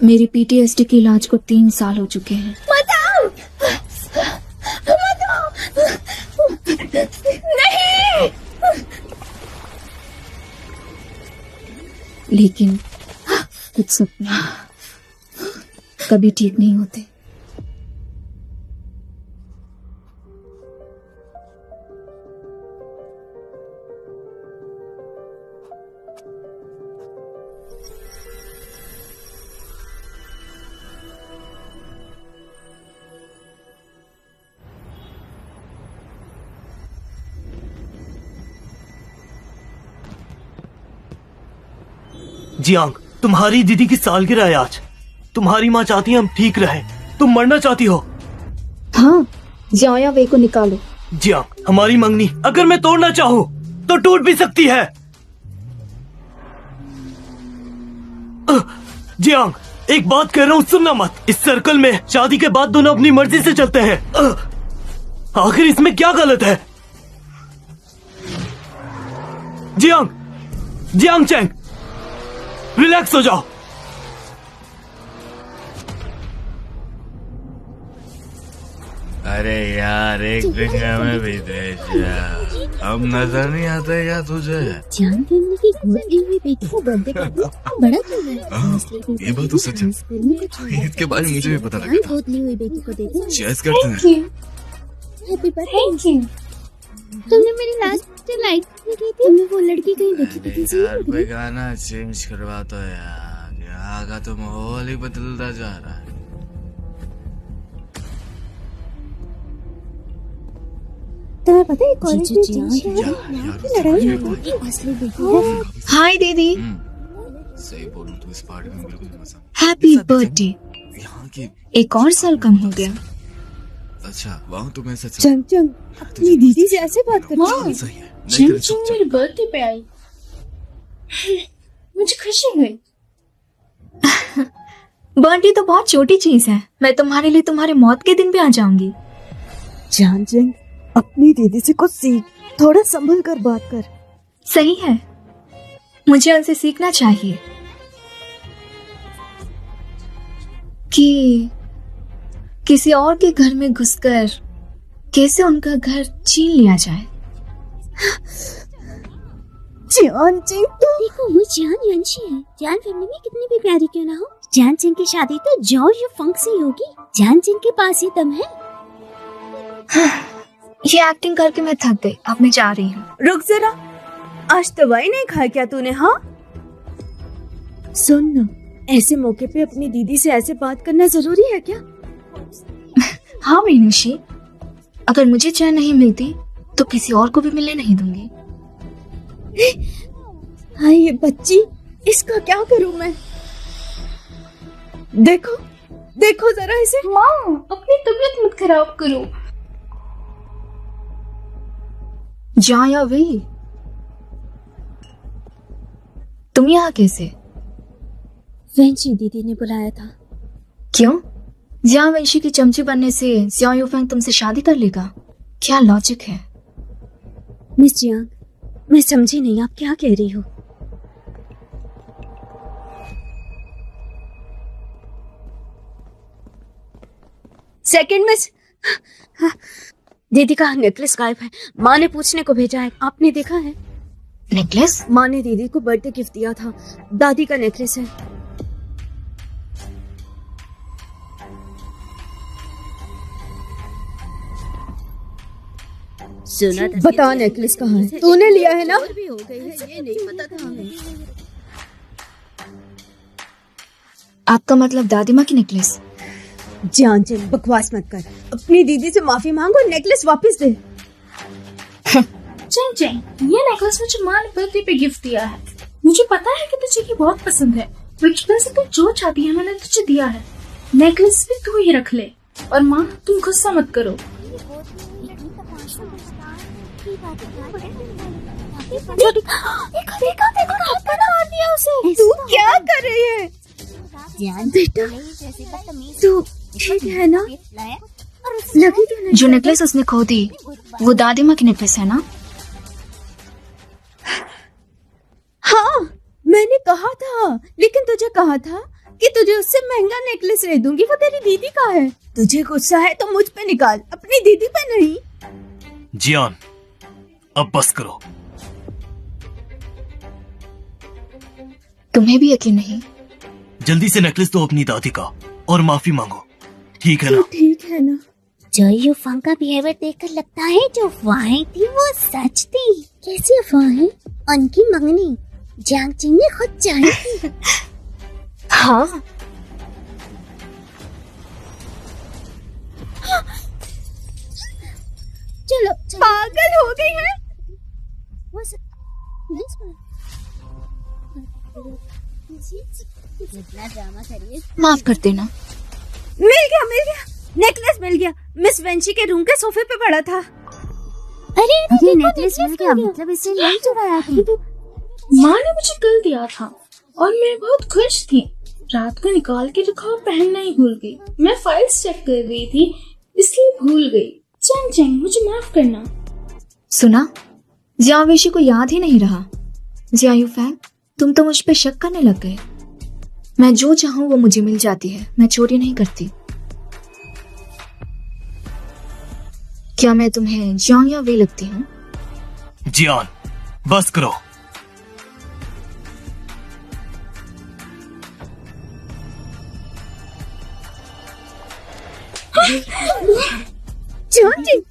मेरी पीटीएसडी के इलाज को 3 साल हो चुके हैं। बताओ, बताओ, नहीं। लेकिन कुछ सपने कभी ठीक नहीं होते। जियांग, तुम्हारी दीदी की सालगिरह है आज। तुम्हारी माँ चाहती है हम ठीक रहे। तुम मरना चाहती हो? हाँ, जाया वे को निकालो। जियांग, हमारी मंगनी अगर मैं तोड़ना चाहूँ तो टूट भी सकती है। जियांग, एक बात कह रहा हूँ, सुनना मत। इस सर्कल में शादी के बाद दोनों अपनी मर्जी से चलते हैं। आखिर इसमें क्या गलत है? जियांग, जियांग चैंग, रिलैक्स हो जाओ। अरे यार, एक दिन हमें भी दे जा। अब नजर नहीं आता क्या तुझे? जान करने की गोदी हुई बेटी को बर्थडे का बड़ा क्यों है? ये बात तो सच है। ईद के बारे में मुझे भी पता लगा था। गोदी हुई बेटी को देखो। चेस करते हैं। Happy birthday. तुमने मेरी लास्ट लाइट की थी। तुमने वो लड़की कहीं देखी थी? यार कोई गाना चेंज करवा तो यार, यहाँ का तो माहौल ही बदलता जा रहा है। तुम्हें पता है कॉलेज में लड़ाई हुई? हाय दीदी। सही बोलूं तो इस पार्टी में बिल्कुल मजा। Happy birthday. यहाँ की एक और साल कम हो गया। अच्छा, वहाँ तो मैं सच चंग चंग अपनी दीदी से ऐसे बात करती है। सही है। नहीं तेरे चुप मेरे बर्थडे पे आई, मुझे खुशी हुई। बर्थडे तो बहुत छोटी चीज है। मैं तुम्हारे लिए तुम्हारे मौत के दिन भी आ जाऊंगी। जान चंग, अपनी दीदी से कुछ सीख, थोड़ा संभल कर बात कर। सही है, मुझे उनसे सीखना चाहिए कि किसी और के घर में घुसकर कैसे उनका घर छीन लिया जाए। जान सिंह तो देखो, वो जान यंशी है। जान फैमिली में कितनी भी प्यारी क्यों ना हो, जान सिंह की शादी तो जॉर्ज फंक से होगी। जान सिंह के पास ही दम है। ये एक्टिंग करके मैं थक गई, अब मैं जा रही हूँ। रुक जरा, आज दवाई नहीं खाई क्या तूने? हाँ सुन ना, ऐसे मौके पे अपनी दीदी से ऐसे बात करना जरूरी है क्या? हाँ मीनूषी, अगर मुझे चैन नहीं मिलती तो किसी और को भी मिलने नहीं दूंगी। हाँ ये बच्ची, इसका क्या करूं मैं? देखो देखो जरा इसे। माँ, अपनी तबीयत मत खराब करो। जाया वे, तुम यहाँ कैसे? वेंची दीदी ने बुलाया था। क्यों? जिया वंशी की चमची बनने से जिया यूफेंग तुमसे शादी कर लेगा? क्या लॉजिक है? मिस जियांग, मैं समझी नहीं आप क्या कह रही हो। सेकंड मिस, दीदी का नेकलेस गायब है। माँ ने पूछने को भेजा है, आपने देखा है? नेकलेस? माँ ने दीदी को बर्थडे गिफ्ट दिया था, दादी का नेकलेस है। सुना था। बता नेकलेस कहाँ है? तूने लिया है ना? भी हो गई है, ये नहीं पता था हमें। आपका मतलब दादी माँ की नेकलेस? जान चल, बकवास मत कर। अपनी दीदी से माफी मांगो और नेकलेस वापस दे। चैंग चैंग, ये नेकलेस मुझे माँ ने बर्थडे पे गिफ्ट दिया है। मुझे पता है कि तुझे ये बहुत पसंद है। बचपन से तू जो चाहती है मैंने तुझे दिया है। नेकलेस भी तू ही रख ले। और माँ, तुम गुस्सा मत करो। तू क्या कर रही है? बेटा, तू ठीक है ना? लगी तो नहीं? जो नेकलेस उसने खो दी वो दादी माँ की नेकलेस है ना? हाँ, मैंने कहा था, लेकिन तुझे कहा था कि तुझे उससे महंगा नेकलेस ले दूंगी। वो तेरी दीदी का है। तुझे गुस्सा है तो मुझ पे निकाल, अपनी दीदी पे नहीं। जियान, अब बस करो। तुम्हें भी यकीन नहीं? जल्दी से नेकलेस दो अपनी दादी का और माफी मांगो, ठीक है ना? ठीक है ना। जो यूफांग का बिहेवियर देखकर लगता है जो अफवाहें थी वो सच थी। कैसी अफवाहें? उनकी मंगनी जियांग चिंग ने खुद चाही थी। हाँ, चलो, पागल हो गई है। वो सब कितना ड्रामा करिए। माफ कर देना। मिल गया, नेकलेस मिल गया। मिस वेंची के रूम के सोफे पे पड़ा था। अरे नेकलेस मिल गया, मतलब इसे नहीं चुराया थी। माँ ने मुझे कल दिया था और मैं बहुत खुश थी। रात को निकाल के रखा और पहनना ही भूल गई। मैं फाइल्स चेक कर रही थी इसलिए भूल गई। चैंग चैंग, मुझे माफ करना। सुना, जिया वेशी को याद ही नहीं रहा। जिया यूफैंग, तुम तो मुझ पे शक करने लग गए। मैं जो चाहूँ वो मुझे मिल जाती है, मैं चोरी नहीं करती। क्या मैं तुम्हें जियांग या वे लगती हूँ? जियान, बस करो। जॉर्जी,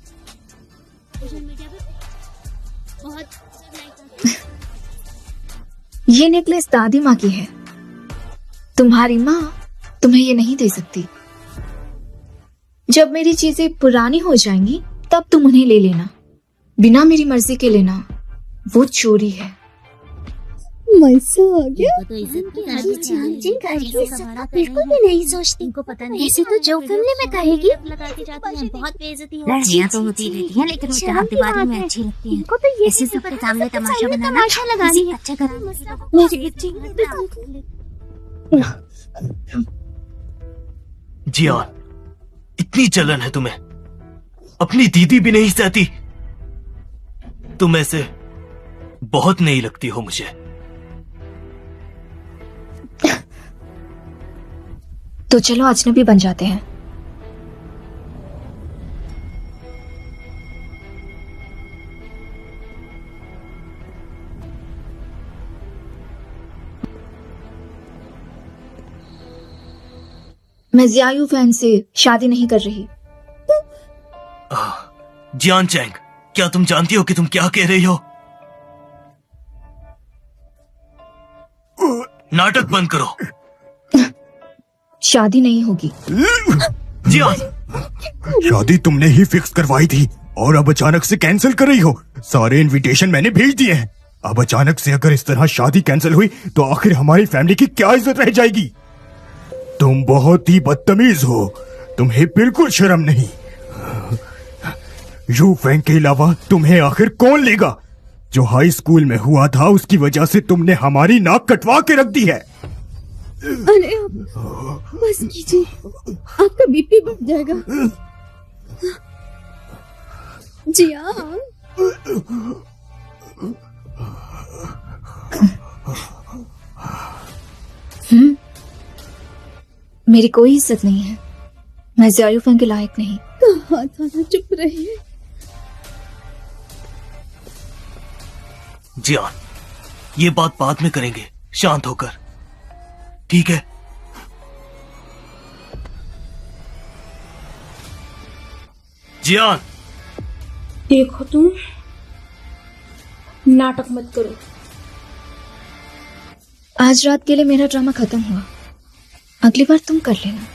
ये नेकलेस दादी माँ की है। तुम्हारी माँ तुम्हें ये नहीं दे सकती। जब मेरी चीजें पुरानी हो जाएंगी तब तुम उन्हें ले लेना। बिना मेरी मर्जी के लेना वो चोरी है। मजा आ गया। तो इज्जत की बिल्कुल भी नहीं सोचती। इनको पता नहीं। ऐसे तो जो फैमिली में कहेगी लगा के जाती हैं, बहुत बेइज्जती होती है। लड़कियां तो होती रहती हैं लेकिन वो चार दीवारी में अच्छी लगती हैं। इनको तो ये ऐसे सबके सामने तमाशा बनाना, लगानी अच्छा करना। जियान, इतनी जलन है तुम्हें, अपनी दीदी भी नहीं सहती। तुम ऐसे बहुत नहीं लगती हो मुझे। तो चलो अजनबी बन जाते हैं। मैं जिया यूफैंग से शादी नहीं कर रही। जियान चैंग, क्या तुम जानती हो कि तुम क्या कह रही हो? नाटक बंद करो। शादी नहीं होगी। जियान, शादी तुमने ही फिक्स करवाई थी और अब अचानक से कैंसिल कर रही हो। सारे इनविटेशन मैंने भेज दिए हैं। अब अचानक से अगर इस तरह शादी कैंसिल हुई तो आखिर हमारी फैमिली की क्या इज्जत रह जाएगी। तुम बहुत ही बदतमीज हो, तुम्हें बिल्कुल शर्म नहीं। यूफैंग के अलावा तुम्हें आखिर कौन लेगा? जो हाई स्कूल में हुआ था उसकी वजह से तुमने हमारी नाक कटवा के रख दी है। अरे बस कीजिए, आपका बीपी बढ़ जाएगा। जियांग, मेरी कोई इज्जत नहीं है। मैं जिया यूफैंग के लायक नहीं। कहाँ था ना, चुप रहिए। जियान, ये बात बाद में करेंगे, शांत होकर, ठीक है? जियान, देखो तुम नाटक मत करो। आज रात के लिए मेरा ड्रामा खत्म हुआ, अगली बार तुम कर लेना।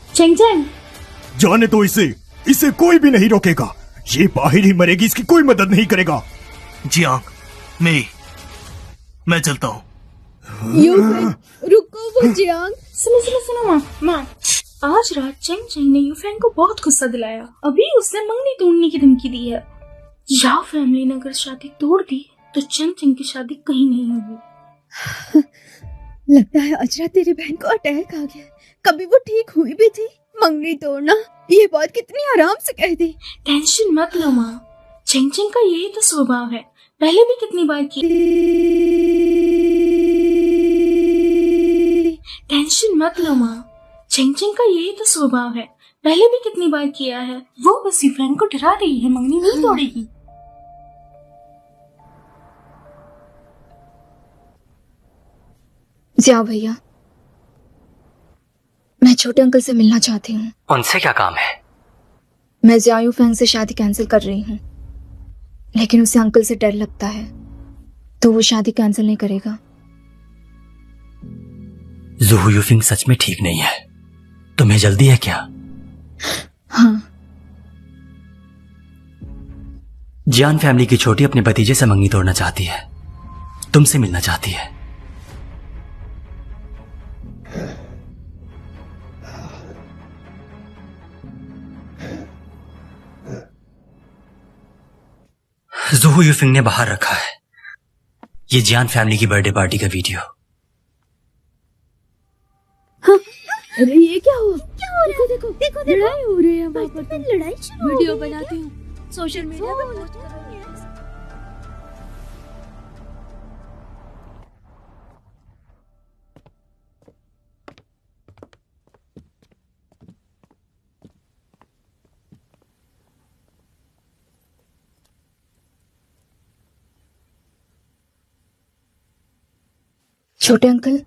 चैंग चैंग, जाने तो इसे कोई भी नहीं रोकेगा। ये बाहर ही मरेगी, इसकी कोई मदद नहीं करेगा। जियांग, मैं चलता हूँ। रुको वो जियांग। सुनो माँ, आज रात चैंग चैंग ने यूफैंग को बहुत गुस्सा दिलाया। अभी उसने मंगनी तोड़ने की धमकी दी है। याओ फैमिली ने अगर शादी तोड़ दी तो चैंग चैंग की शादी कहीं नहीं होगी। लगता है अजरा तेरी बहन को अटैक आ गया। कभी वो ठीक हुई भी थी। मंगनी तोड़ना, ये बात कितनी आराम से कह दी। टेंशन मत लो माँ, चैंग चैंग का यही तो स्वभाव है। पहले भी कितनी बार की। टेंशन मत लो माँ, चेंग चेंग का यही तो स्वभाव है, पहले भी कितनी बार किया है। वो बस फ्रेंड को डरा रही है, मंगनी नहीं तोड़ेगी। जाओ भैया, मैं छोटे अंकल से मिलना चाहती हूँ। उनसे क्या काम है? मैं जियायू फैंग से शादी कैंसिल कर रही हूँ, लेकिन उसे अंकल से डर लगता है, तो वो शादी कैंसिल नहीं करेगा। ज़ुहू यूफिंग सच में ठीक नहीं है। तुम्हें जल्दी है क्या? हाँ। जियान फैमिली की छोटी अपने भतीजे से मंगनी तोड़ना चाहती है, तुमसे मिलना चाहती है। ज़ुहू यूफिंग ने बाहर रखा है ये जियान फैमिली की बर्थडे पार्टी का वीडियो। अरे ये क्या हुआ? क्या हो रहा है? देखो देखो लड़ाई हो रही है वहाँ पर। लड़ाई वीडियो बनाती हूँ सोशल मीडिया पर पोस्ट करूँगी। छोटे अंकल,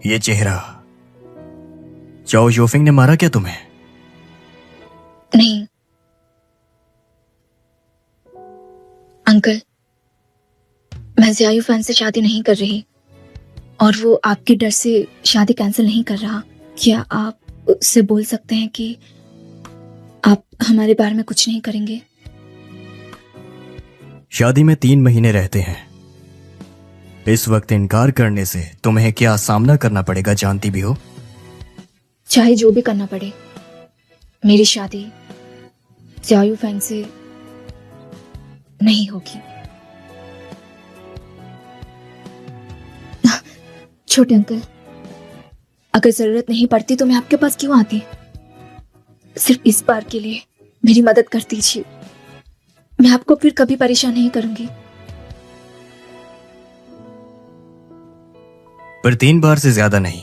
ये चेहरा, चाओ यूफिंग ने मारा क्या तुम्हें? नहीं अंकल, मैं जियायू फैन से शादी नहीं कर रही, और वो आपके डर से शादी कैंसिल नहीं कर रहा। क्या आप उससे बोल सकते हैं कि आप हमारे बारे में कुछ नहीं करेंगे? शादी में 3 महीने रहते हैं। इस वक्त इनकार करने से तुम्हें क्या सामना करना पड़ेगा जानती भी हो। चाहे जो भी करना पड़े, मेरी शादी जियायू फैंग से नहीं होगी। छोटे अंकल, अगर जरूरत नहीं पड़ती तो मैं आपके पास क्यों आती? सिर्फ इस बार के लिए मेरी मदद कर दीजिए, मैं आपको फिर कभी परेशान नहीं करूंगी। पर 3 बार से ज्यादा नहीं।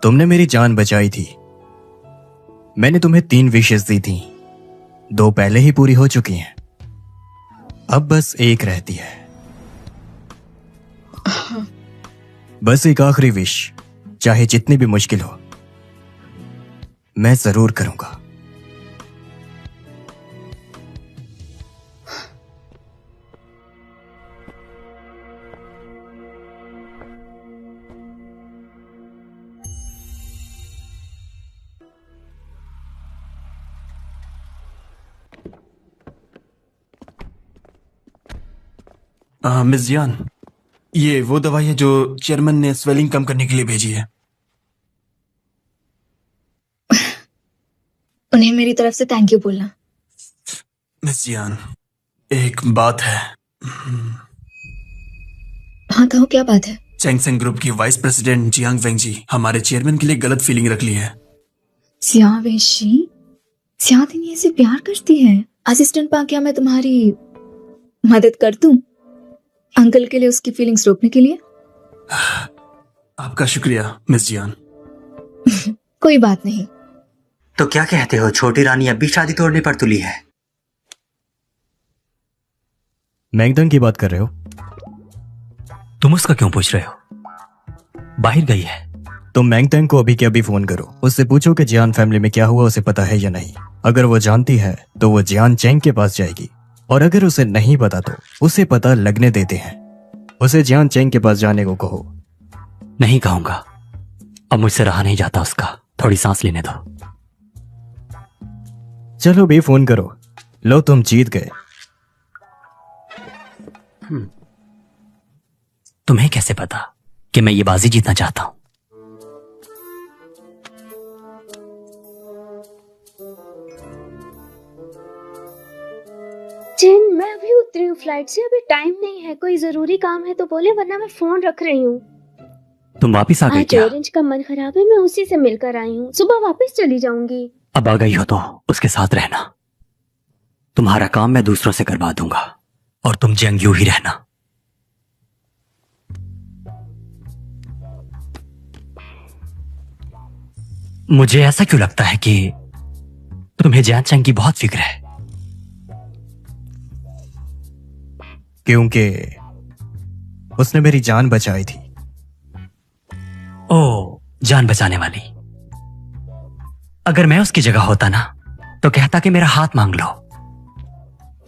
तुमने मेरी जान बचाई थी। मैंने तुम्हें 3 विशेस दी थी, 2 पहले ही पूरी हो चुकी हैं, अब बस 1 रहती है। बस एक आखिरी विश, चाहे जितनी भी मुश्किल हो, मैं जरूर करूंगा। मिस जियान, ये वो दवाई है जो चेयरमैन ने स्वेलिंग कम करने के लिए भेजी है। उन्हें मेरी तरफ से थैंक यू बोलना। मिस जियान, एक बात है। हाँ कहो, क्या बात है? चैंगसेंग ग्रुप की वाइस प्रेसिडेंट जियांग वेंग जी हमारे चेयरमैन के लिए गलत फीलिंग रख ली है। सियादिनी से प्यार करती है? असिस्टेंट पा, क्या मैं तुम्हारी मदद कर दूं अंकल के लिए उसकी फीलिंग्स रोकने के लिए? आपका शुक्रिया मिस जियान। कोई बात नहीं। तो क्या कहते हो, छोटी रानी अब भी शादी तोड़ने पर तुली है? मैंगदंग की बात कर रहे हो? तुम उसका क्यों पूछ रहे हो? बाहर गई है। तुम मैंगदंग को अभी के अभी फोन करो, उससे पूछो कि जियान फैमिली में क्या हुआ उसे पता है या नहीं। अगर वो जानती है तो वो जियान चेंग के पास जाएगी, और अगर उसे नहीं पता तो उसे पता लगने देते हैं। उसे जियान चेंग के पास जाने को कहो। नहीं कहूंगा, अब मुझसे रहा नहीं जाता उसका। थोड़ी सांस लेने दो। चलो बे फोन करो। लो तुम जीत गए। तुम्हें कैसे पता कि मैं ये बाजी जीतना चाहता हूं? जिन, मैं अभी उतरी हूँ फ्लाइट से, अभी टाइम नहीं है। कोई जरूरी काम है तो बोले, वरना मैं फोन रख रही हूँ। तुम वापिस आ गई आज क्या? ऑरेंज का मन खराब है, मैं उसी से मिलकर आई हूँ। सुबह वापस चली जाऊंगी। अब आ गई हो तो उसके साथ रहना। तुम्हारा काम मैं दूसरों से करवा दूंगा और तुम जंगयू ही रहना। मुझे ऐसा क्यों लगता है कि तुम्हें जियान चैंग की बहुत फिक्र है? क्योंकि उसने मेरी जान बचाई थी। ओ, जान बचाने वाली। अगर मैं उसकी जगह होता ना तो कहता कि मेरा हाथ मांग लो।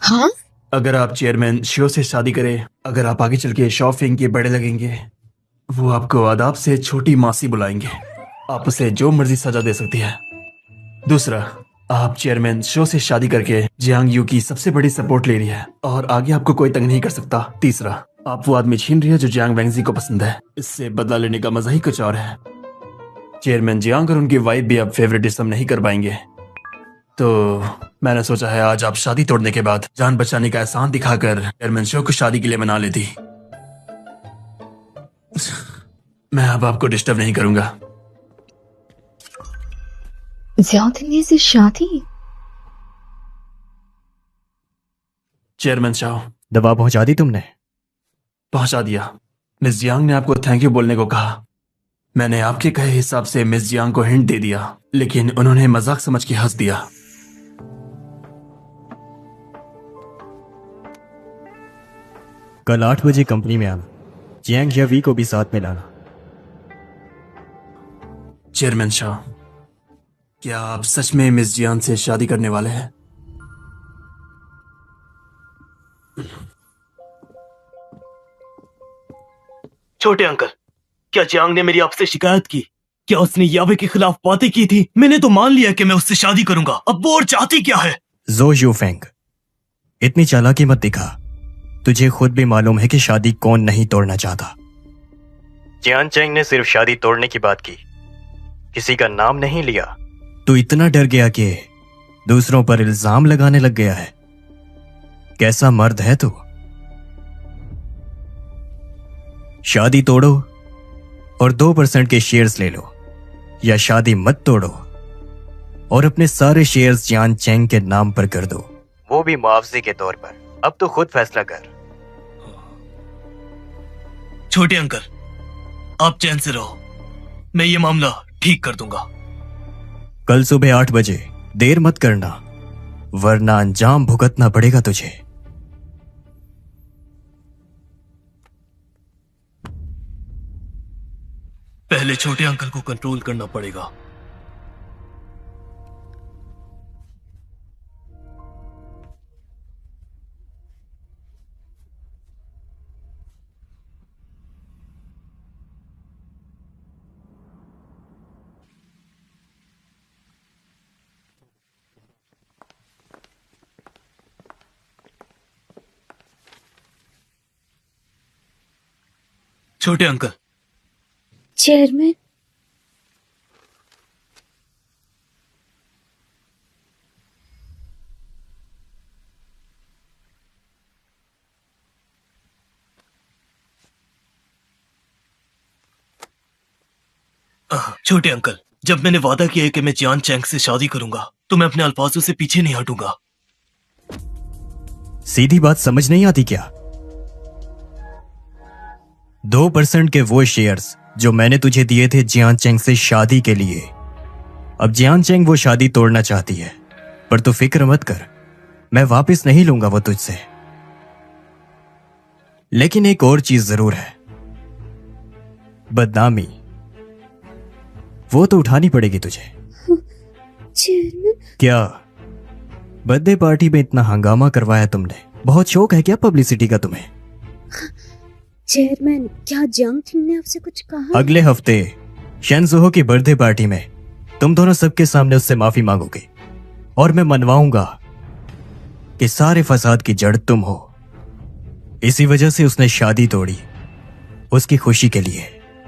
हाँ? अगर आप चेयरमैन शियो से शादी करें, अगर आप आगे चल के शॉपिंग के बड़े लगेंगे, वो आपको आदाब से छोटी मासी बुलाएंगे। आप उसे जो मर्जी सजा दे सकती है। दूसरा, आप चेयरमैन शो से शादी करके जियांग यू की सबसे बड़ी सपोर्ट ले रही है और आगे आपको कोई तंग नहीं कर सकता। तीसरा, आप वो आदमी छीन रही है जो जियांग वेंगजी को पसंद है। इससे बदला लेने का मजा ही कुछ और है। चेयरमैन जियांग और उनकी वाइफ भी अब फेवरेटिज्म नहीं कर पाएंगे। तो मैंने सोचा है आज आप शादी तोड़ने के बाद जान बचाने का एहसान दिखाकर चेयरमैन शो को शादी के लिए मना लेती। मैं अब आपको डिस्टर्ब नहीं करूंगा। ज्यादा से शादी? चेयरमैन शाह, दवा पहुंचा दी तुमने? पहुंचा दिया। मिस जियांग ने आपको थैंक यू बोलने को कहा। मैंने आपके कहे हिसाब से मिस जियांग को हिंट दे दिया, लेकिन उन्होंने मजाक समझ के हंस दिया। कल 8 बजे कंपनी में आना। जियांग या वी को भी साथ में लाना। चेयरमैन शाह, क्या आप सच में मिस जियांग से शादी करने वाले हैं? छोटे अंकल, क्या जियांग ने मेरी आपसे शिकायत की? क्या उसने यावे के खिलाफ बातें की थी? मैंने तो मान लिया कि मैं उससे शादी करूंगा। अब वो और चाहती क्या है? जो यूफेंग, इतनी चालाकी मत दिखा। तुझे खुद भी मालूम है कि शादी कौन नहीं तोड़ना चाहता। जियान चैंग ने सिर्फ शादी तोड़ने की बात की, किसी का नाम नहीं लिया। तू इतना डर गया कि दूसरों पर इल्जाम लगाने लग गया है। कैसा मर्द है तू? शादी तोड़ो और 2% के शेयर्स ले लो, या शादी मत तोड़ो और अपने सारे शेयर्स जियान चैंग के नाम पर कर दो, वो भी मुआवजे के तौर पर। अब तो खुद फैसला कर। छोटे अंकल, आप चैन से रहो, मैं ये मामला ठीक कर दूंगा। कल सुबह 8 बजे, देर मत करना, वरना अंजाम भुगतना पड़ेगा तुझे। पहले छोटे अंकल को कंट्रोल करना पड़ेगा। छोटे अंकल। चेयरमैन, छोटे अंकल, जब मैंने वादा किया है कि मैं जियान चैंग से शादी करूंगा, तो मैं अपने अल्फाजों से पीछे नहीं हटूंगा। सीधी बात समझ नहीं आती क्या? 2% के वो शेयर्स जो मैंने तुझे दिए थे जियान चैंग से शादी के लिए, अब जियान चैंग वो शादी तोड़ना चाहती है। पर तू फिक्र मत कर, मैं वापस नहीं लूंगा वो तुझसे। लेकिन एक और चीज जरूर है, बदनामी, वो तो उठानी पड़ेगी तुझे। चेयरमैन, क्या बर्थडे पार्टी में इतना हंगामा करवाया तुमने? बहुत शौक है क्या पब्लिसिटी का तुम्हें? चेयरमैन, क्या जियांग थिंग ने आपसे कुछ कहा? अगले हफ्ते शेनज़ोहो की बर्थडे पार्टी में तुम दोनों सबके सामने उससे माफी मांगोगे। और मैं मनवाऊंगा कि सारे फसाद की जड़ तुम हो। इसी वजह से उसने शादी तोड़ी, उसकी खुशी के लिए।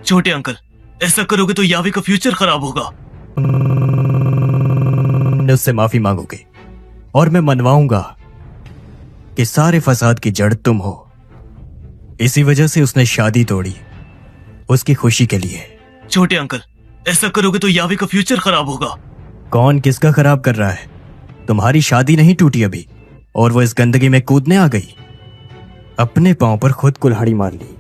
छोटे अंकल, ऐसा करोगे तो यावी का फ्यूचर खराब होगा। उससे माफी मांगोगे और मैं मनवाऊंगा कि सारे फसाद की जड़ तुम हो। इसी वजह से उसने शादी तोड़ी, उसकी खुशी के लिए। छोटे अंकल, ऐसा करोगे तो यावी का फ्यूचर खराब होगा। कौन किसका खराब कर रहा है? तुम्हारी शादी नहीं टूटी अभी और वो इस गंदगी में कूदने आ गई। अपने पांव पर खुद कुल्हाड़ी मार ली।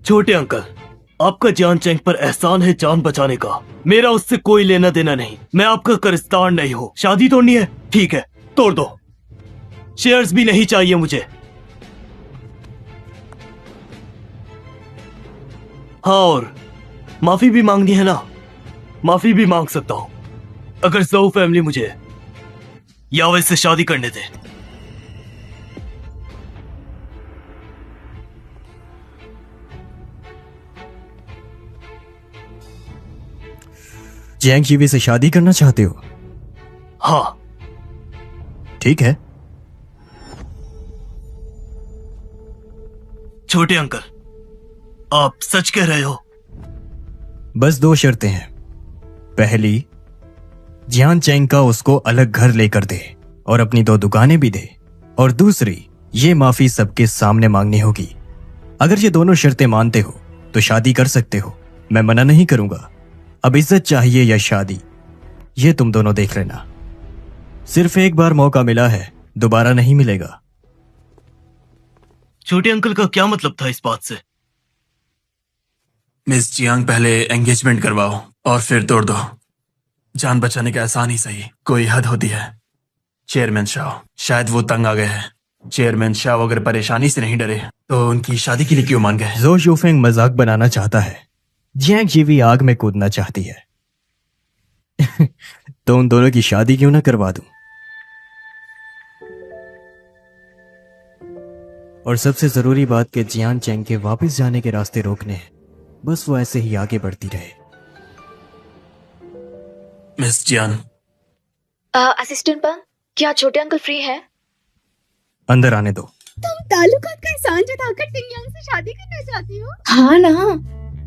छोटे अंकल, आपका जियान चेंग पर एहसान है जान बचाने का। मेरा उससे कोई लेना देना नहीं। मैं आपका करिस्तान नहीं हूं। शादी तोड़नी है, ठीक है, तोड़ दो। शेयर्स भी नहीं चाहिए मुझे। हाँ, और माफी भी मांगनी है ना? माफी भी मांग सकता हूं अगर ज़ोउ फैमिली मुझे यावे से शादी करने दे। जैंग जीवी से शादी करना चाहते हो? हाँ। ठीक है। छोटे अंकल, आप सच कह रहे हो? बस 2 शर्तें हैं। पहली, जियान चेंग का उसको अलग घर लेकर दे और अपनी 2 दुकानें भी दे। और दूसरी, ये माफी सबके सामने मांगनी होगी। अगर ये दोनों शर्तें मानते हो तो शादी कर सकते हो, मैं मना नहीं करूंगा। अब इज्जत चाहिए या शादी, ये तुम दोनों देख लेना। सिर्फ एक बार मौका मिला है, दोबारा नहीं मिलेगा। छोटे अंकल का क्या मतलब था इस बात से? मिस जियांग, पहले एंगेजमेंट करवाओ और फिर तोड़ दो। जान बचाने का एहसान ही सही, कोई हद होती है। चेयरमैन शाओ, शायद वो तंग आ गए हैं। चेयरमैन शाओ अगर परेशानी से नहीं डरे तो उनकी शादी के लिए क्यों मान गए? ज़ो यूफेंग मजाक बनाना चाहता है, जियांग जीवी आग में कूदना चाहती है। तो उन दोनों की शादी क्यों ना करवा दूं? और सबसे जरूरी बात कि जियान चेंग के वापस जाने के रास्ते रोकने हैं। बस वो ऐसे ही आगे बढ़ती रहे। मिस जियान। असिस्टेंट पंग, क्या छोटे अंकल फ्री है? अंदर आने दो। तुम ताल्लुकात का एहसान जताकर टिंगयांग से शादी करना चाहती हो? हाँ ना,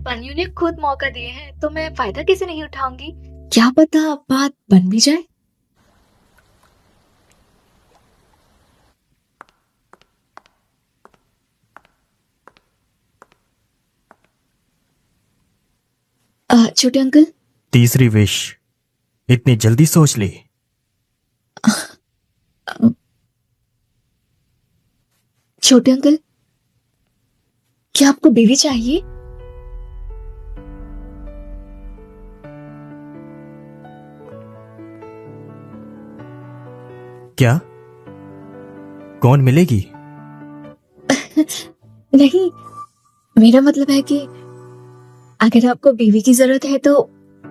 पन्यू ने खुद मौका दिए हैं तो मैं फायदा कैसे नहीं उठाऊंगी? क्या पता बात बन भी जाए। छोटे अंकल। तीसरी विश इतनी जल्दी सोच ली? छोटे अंकल, क्या आपको बीवी चाहिए? क्या? कौन मिलेगी? नहीं, मेरा मतलब है कि अगर आपको बीवी की जरूरत है तो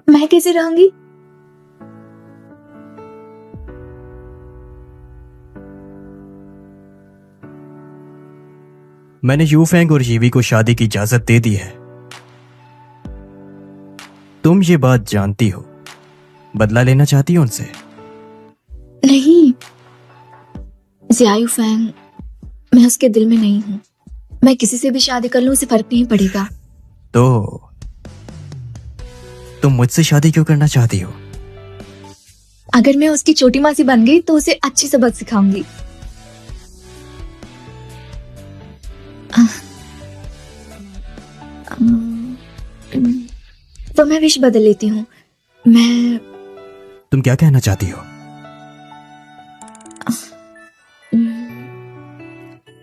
मैं कैसे रहूंगी? मैंने यूफेंग और जीवी को शादी की इजाजत दे दी है। तुम ये बात जानती हो। बदला लेना चाहती हो उनसे? नहीं, जियायू फैंग, मैं उसके दिल में नहीं हूं। मैं किसी से भी शादी कर लूं, उसे फर्क नहीं पड़ेगा। तो तुम मुझसे शादी क्यों करना चाहती हो? अगर मैं उसकी छोटी मासी बन गई तो उसे अच्छी सबक सिखाऊंगी। तो मैं विश बदल लेती हूँ। मैं तुम क्या कहना चाहती हो?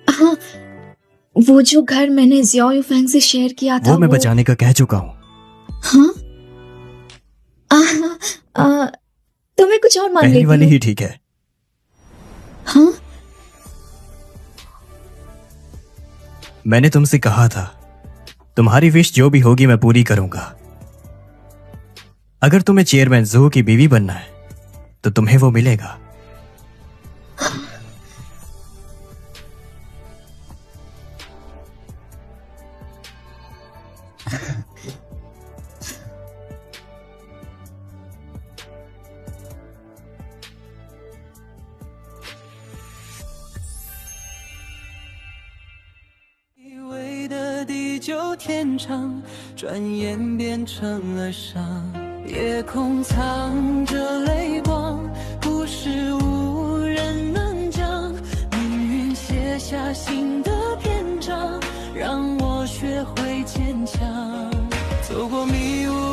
हाँ, वो जो घर मैंने जियाओ फैंग से शेयर किया था वो मैं बचाने का कह चुका हूँ। हाँ? तो मैं कुछ और मान लेती पहली वाली हूँ। ही ठीक है। हाँ? मैंने तुमसे कहा था तुम्हारी विश जो भी होगी मैं पूरी करूंगा। अगर तुम्हें चेयरमैन ज़ो की बीवी बनना है तो तुम्हें वो मिलेगा। 就天长，转眼变成了伤。夜空藏着泪光，故事无人能讲。命运写下新的篇章，让我学会坚强。走过迷雾